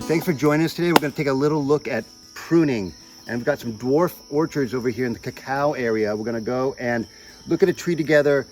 Thanks for joining us today. We're going to take a little look at pruning. And we've got some dwarf orchards over here in the cacao area. We're going to go and look at a tree together,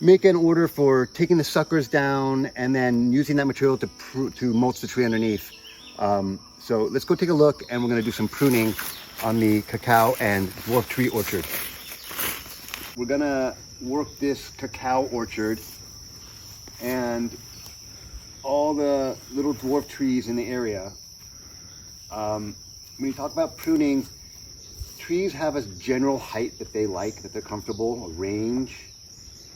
make an order for taking the suckers down and then using that material to mulch the tree underneath. So let's go take a look, and we're going to do some pruning on the cacao and dwarf tree orchard. We're going to work this cacao orchard and all the little dwarf trees in the area. When you talk about pruning, trees have a general height that they like, that they're comfortable, a range.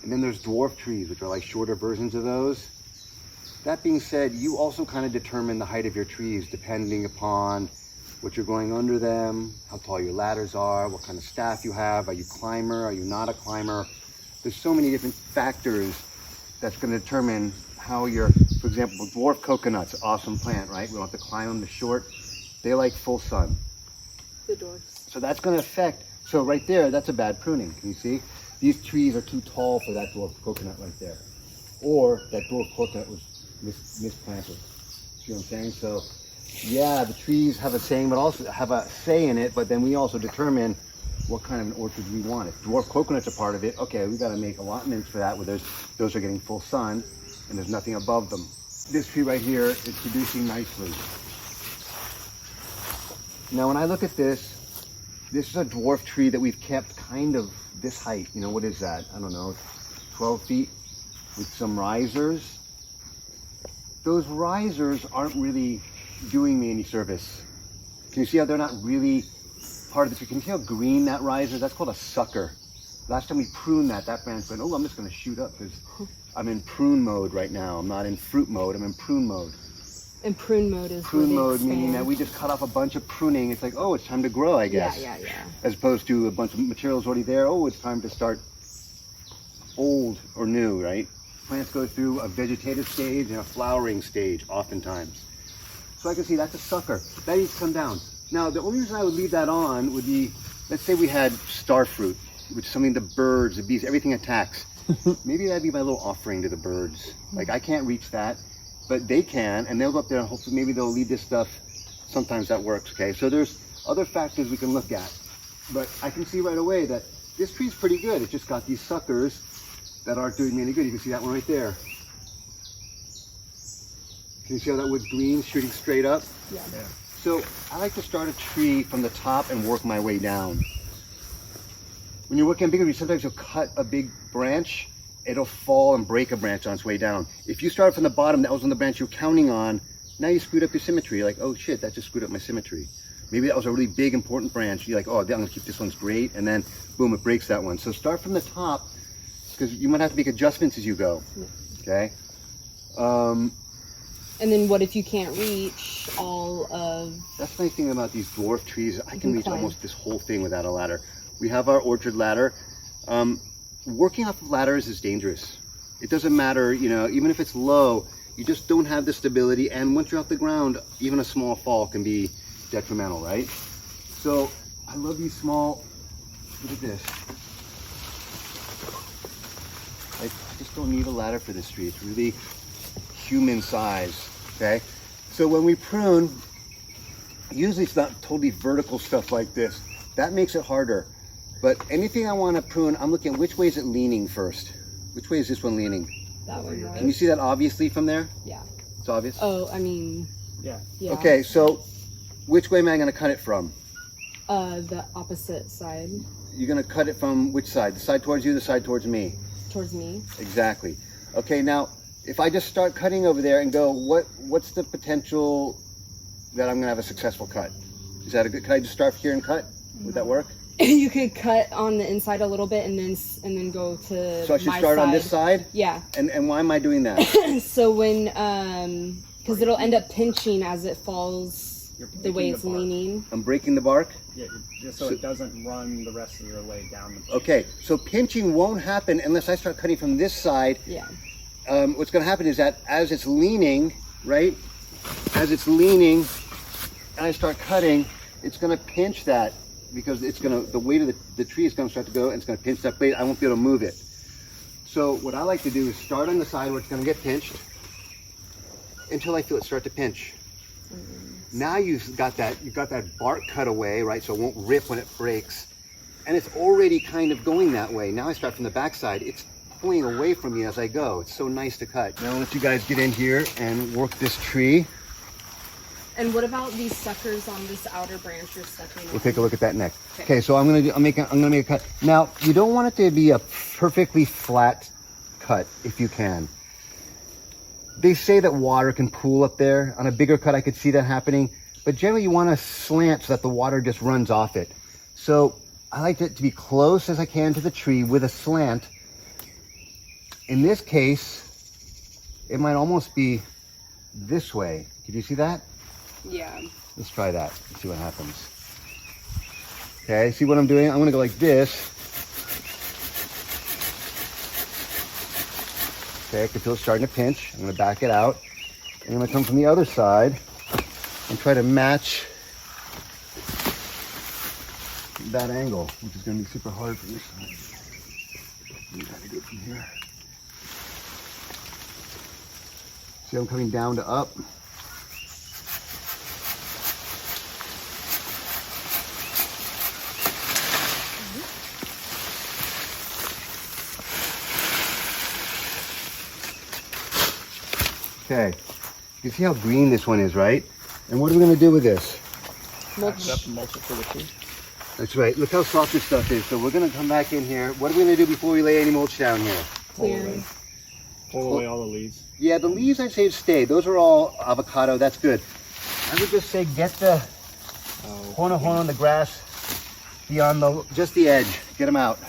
And then there's dwarf trees, which are like shorter versions of those. That being said, you also kind of determine the height of your trees depending upon what you're going under them, how tall your ladders are, what kind of staff you have, are you a climber, are you not a climber? There's so many different factors that's going to determine how your, for example, dwarf coconuts, awesome plant, right? We don't have to climb them, they're short. They like full sun. The dwarfs. So that's going to affect, so right there, that's a bad pruning. Can you see? These trees are too tall for that dwarf coconut right there. Or that dwarf coconut was misplanted. See what I'm saying? So yeah, the trees have a saying, but also have a say in it, but then we also determine what kind of an orchard we want. If dwarf coconuts are part of it, okay, we got to make allotments for that where those are getting full sun and there's nothing above them. This tree right here is producing nicely. Now when I look at this is a dwarf tree that we've kept kind of this height. You know, what is that? I don't know, 12 feet with some risers. Those risers aren't really doing me any service. Can you see how they're not really part of the tree? Can you see how green that riser is? That's called a sucker. Last time we pruned that branch went, oh, I'm just gonna shoot up because I'm in prune mode right now. I'm not in fruit mode, I'm in prune mode. And prune mode is prune mode, meaning that we just cut off a bunch of pruning. It's like, oh, it's time to grow, I guess. Yeah. As opposed to a bunch of materials already there. Oh, it's time to start old or new, right? Plants go through a vegetative stage and a flowering stage oftentimes. So I can see that's a sucker. That needs to come down. Now, the only reason I would leave that on would be, let's say we had star fruit, which is something the birds, the bees, everything attacks. Maybe that'd be my little offering to the birds. Like, I can't reach that, but they can, and they'll go up there and hopefully maybe they'll leave this stuff. Sometimes that works, okay? So there's other factors we can look at, but I can see right away that this tree's pretty good. It's just got these suckers that aren't doing me any good. You can see that one right there. Can you see how that wood's green, shooting straight up? Yeah. So I like to start a tree from the top and work my way down. When you're working on bigger trees, sometimes you'll cut a big branch, it'll fall and break a branch on its way down. If you start from the bottom, that was on the branch you're counting on, now you screwed up your symmetry. You're like, oh shit, that just screwed up my symmetry. Maybe that was a really big, important branch. You're like, oh, I'm gonna keep this one's great, and then boom, it breaks that one. So start from the top, because you might have to make adjustments as you go, okay? And then what if you can't reach all of... That's the nice thing about these dwarf trees. I can reach almost this whole thing without a ladder. We have our orchard ladder. Working off of ladders is dangerous. It doesn't matter, you know, even if it's low, you just don't have the stability. And once you're off the ground, even a small fall can be detrimental, right? So I love these small, look at this. Like, I just don't need a ladder for this tree. It's really human size, okay? So when we prune, usually it's not totally vertical stuff like this. That makes it harder. But anything I want to prune, I'm looking at which way is it leaning first. Which way is this one leaning? That one, right? Can you see that obviously from there? Yeah. It's obvious? Oh, I mean... Yeah. Okay, so which way am I going to cut it from? The opposite side. You're going to cut it from which side? The side towards you, the side towards me? Towards me. Exactly. Okay, now, if I just start cutting over there and go, what's the potential that I'm going to have a successful cut? Is that a good, can I just start here and cut? Would that work? You could cut on the inside a little bit and then go to So I should start on this side? Yeah. And why am I doing that? So when, because it'll end up pinching as it falls the way it's leaning. I'm breaking the bark? Yeah, just so it doesn't run the rest of your way down the bark. Okay, so pinching won't happen unless I start cutting from this side. Yeah. What's going to happen is that as it's leaning, right? As it's leaning and I start cutting, it's going to pinch that because it's going to, the weight of the tree is going to start to go and it's going to pinch that blade. I won't be able to move it. So what I like to do is start on the side where it's going to get pinched until I feel it start to pinch. Now you've got that bark cut away, right? So it won't rip when it breaks. And it's already kind of going that way. Now I start from the backside. It's pulling away from me as I go. It's so nice to cut. Now I'll let you guys get in here and work this tree. And what about these suckers on this outer branch you're sucking on? We'll take a look at that next. Okay, so I'm gonna make a cut. Now you don't want it to be a perfectly flat cut if you can. They say that water can pool up there. On a bigger cut, I could see that happening. But generally, you want to slant so that the water just runs off it. So I like it to be close as I can to the tree with a slant. In this case, it might almost be this way. Did you see that? Yeah. Let's try that and see what happens. Okay, see what I'm doing? I'm gonna go like this. Okay, I can feel it starting to pinch. I'm gonna back it out. And I'm gonna come from the other side and try to match that angle, which is gonna be super hard for this side. You gotta do it from here. See, I'm coming down to up. Okay, you see how green this one is, right? And what are we gonna do with this? Mulch. Mulch it for the tree. That's right, look how soft this stuff is. So we're gonna come back in here. What are we gonna do before we lay any mulch down here? Clear. Pull away all the leaves. Yeah, the leaves I'd say stay. Those are all avocado, that's good. I would just say get the horn on the grass beyond just the edge. Get them out.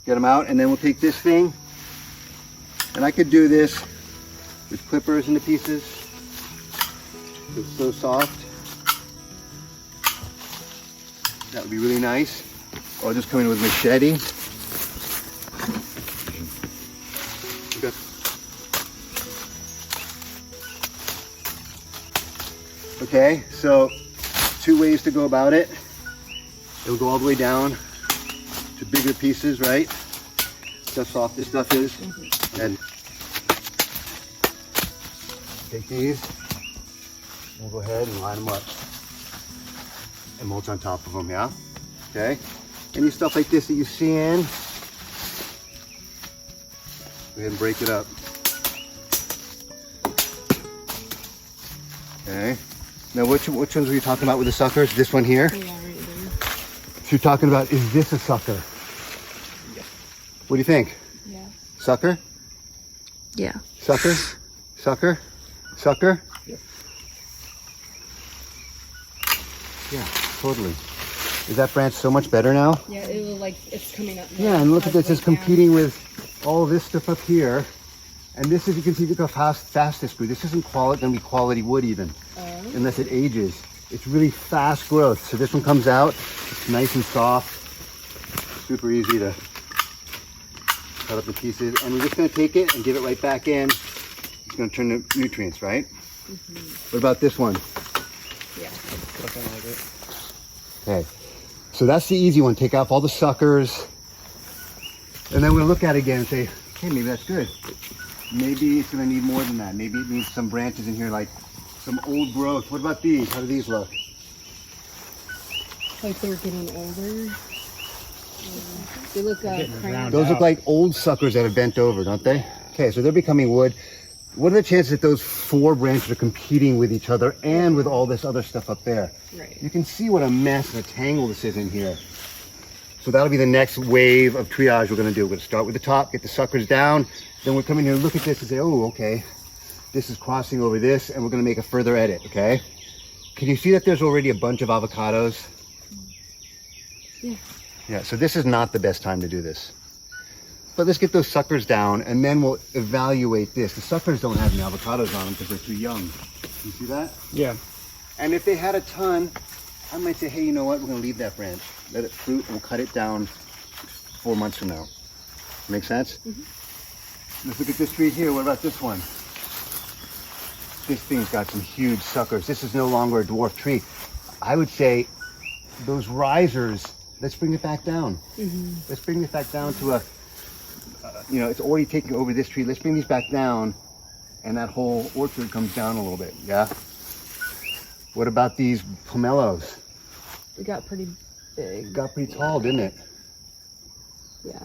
Get them out, and then we'll take this thing, and I could do this with clippers into pieces. It's so soft. That would be really nice. Or just come in with machete. Okay. Okay, so 2 ways to go about it. It'll go all the way down to bigger pieces, right? See how soft this stuff is. And take these, we'll go ahead and line them up and mulch on top of them, yeah? Okay, any stuff like this that you see in, go ahead and break it up. Okay, now which ones were you talking about with the suckers? This one here? Yeah, right there. So you're talking about, is this a sucker? Yeah. What do you think? Yeah. Sucker? Yeah. Sucker? Sucker? Sucker? Yep. Yeah, totally. Is that branch so much better now? Yeah, it will like, it's coming up. Yeah, and look at this, it's competing with all this stuff up here. And this is, you can see, look how fast this grew. This isn't gonna be quality wood even, unless it ages. It's really fast growth. So this one comes out, it's nice and soft, super easy to cut up the pieces. And we're just gonna take it and give it right back in. It's gonna turn the nutrients, right? What about this one? Yeah. Something like it. Okay, so that's the easy one. Take off all the suckers. And then we'll look at it again and say, hey, maybe that's good. Maybe it's gonna need more than that. Maybe it needs some branches in here, like some old growth. What about these? How do these look? Like they're getting older. They look cracked. Those look like old suckers that have bent over, don't they? Okay, so they're becoming wood. What are the chances that those 4 branches are competing with each other and with all this other stuff up there? Right. You can see what a mess and a tangle this is in here. So that'll be the next wave of triage we're gonna do. We're gonna start with the top, get the suckers down, then we'll come in here and look at this and say, oh, okay, this is crossing over this, and we're gonna make a further edit, okay? Can you see that there's already a bunch of avocados? Yeah. Yeah, so this is not the best time to do this. But let's get those suckers down, and then we'll evaluate this. The suckers don't have any avocados on them because they're too young. You see that? Yeah. And if they had a ton, I might say, hey, you know what? We're gonna leave that branch. Let it fruit, and we'll cut it down 4 months from now. Make sense? Let's look at this tree here. What about this one? This thing's got some huge suckers. This is no longer a dwarf tree. I would say those risers, let's bring it back down. Let's bring it back down to a, you know, it's already taking over this tree. Let's bring these back down, and that whole orchard comes down a little bit, yeah? What about these pomelos? It got pretty big. It got pretty tall, didn't it? Yeah.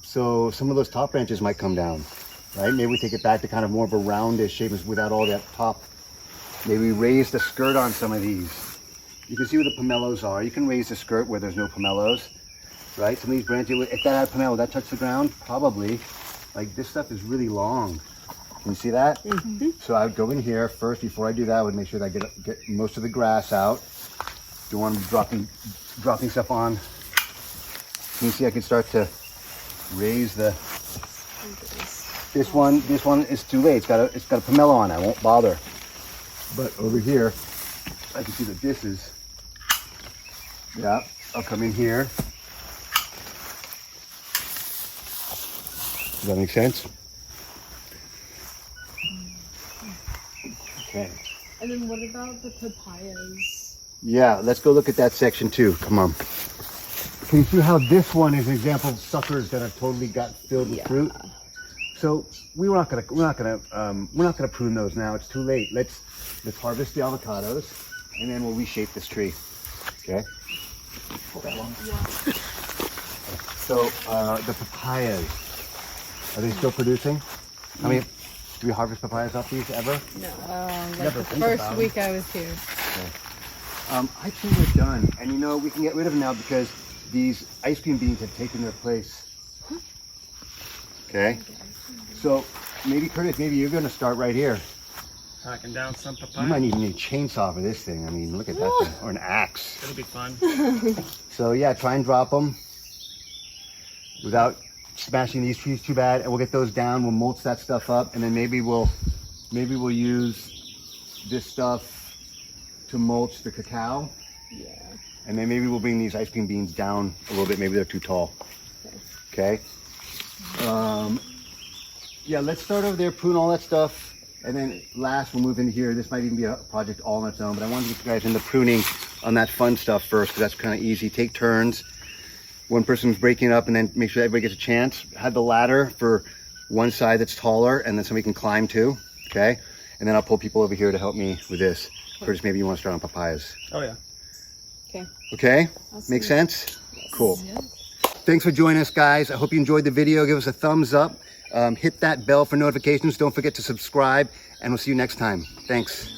So some of those top branches might come down, right? Maybe we take it back to kind of more of a roundish shape without all that top. Maybe we raise the skirt on some of these. You can see where the pomelos are. You can raise the skirt where there's no pomelos, right? Some of these branches, if that had pomelo, would that touch the ground? Probably. Like this stuff is really long. Can you see that? Mm-hmm. So I would go in here first. Before I do that, I would make sure that I get most of the grass out. Don't want to be dropping stuff on. Can you see I can start to raise the, this one is too late. It's got a pomelo on it. I won't bother. But over here, I can see that this is, yeah, I'll come in here. Does that make sense? Okay. And then what about the papayas? Yeah, let's go look at that section too. Come on. Can you see how this one is an example of suckers that have totally got filled with fruit? So we're not gonna prune those now. It's too late. Let's harvest the avocados, and then we'll reshape this tree. Okay. Hold that one. Yeah. So the papayas, are they still producing? I mean, do we harvest papayas off these ever? No, like the first week I was here. Okay. I think we're done, and you know we can get rid of them now because these ice cream beans have taken their place. Okay. So maybe Curtis, maybe you're going to start right here. Hacking down some papaya. You might even need a chainsaw for this thing. I mean, look at that thing, or an axe. It'll be fun. So yeah, try and drop them without smashing these trees too bad, and we'll get those down. We'll mulch that stuff up, and then maybe we'll use this stuff to mulch the cacao. Yeah. And then maybe we'll bring these ice cream beans down a little bit. Maybe they're too tall. Okay. Yeah, let's start over there, prune all that stuff. And then last, we'll move into here. This might even be a project all on its own, but I wanted to get you guys into pruning on that fun stuff first, because that's kind of easy. Take turns. One person's breaking up, and then make sure everybody gets a chance. Have the ladder for one side that's taller, and then somebody can climb too. Okay. And then I'll pull people over here to help me with this. Curtis, maybe you want to start on papayas. Oh yeah. Okay. Okay? Awesome. Make sense? Yes. Cool. Thanks for joining us, guys. I hope you enjoyed the video. Give us a thumbs up. Hit that bell for notifications. Don't forget to subscribe, and we'll see you next time. Thanks.